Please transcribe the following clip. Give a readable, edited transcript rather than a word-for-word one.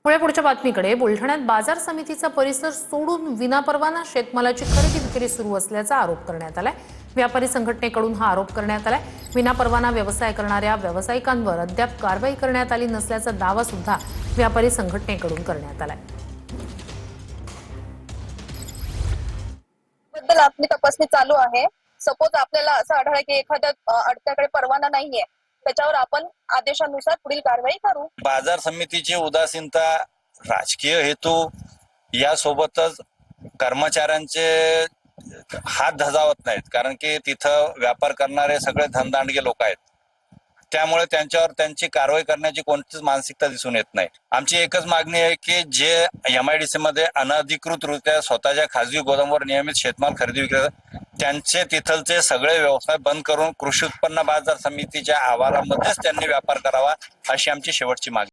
पुढच्या बातमीकडे बुलढाण्यात बाजार समितीचा परिसर सोडून विनापरवाना शेतमालाची खरेदी विक्री सुरू असल्याचा आरोप करण्यात आलाय। व्यापारी संघटनेकडून हा आरोप करण्यात आलाय। विनापरवाना व्यवसाय करणाऱ्या व्यावसायिकांवर अद्याप कारवाई करण्यात आली नसल्याचा दावा सुद्धा व्यापारी संघटनेकडून करण्यात आलाय। बद्दल आपली तपासणी चालू आहे। सपोज आपल्याला असं आढळलं की एखाद्या अडत्याकडे परवाना नाहीये, त्याच्यावर आपण आदेशानुसार पुढील कारवाई करू। बाजार समितीची उदासीनता, राजकीय हेतू यासोबतच कर्मचाऱ्यांचे हात धजावत नाहीत, कारण की तिथं व्यापार करणारे सगळे धनदांडगे लोक आहेत। त्यामुळे त्यांच्यावर त्यांची कारवाई करण्याची कोणतीच मानसिकता दिसून येत नाही। आमची एकच मागणी आहे की जे MIDC मध्ये अनधिकृतरित्या स्वतःच्या खाजगी गोदामावर नियमित शेतमाल खरेदी विक्री त्यांचे तिथलचे सगळे व्यवसाय बंद करून कृषी उत्पन्न बाजार समितीच्या आवारामध्येच त्यांनी व्यापार करावा, अशी आमची शेवटची मागणी।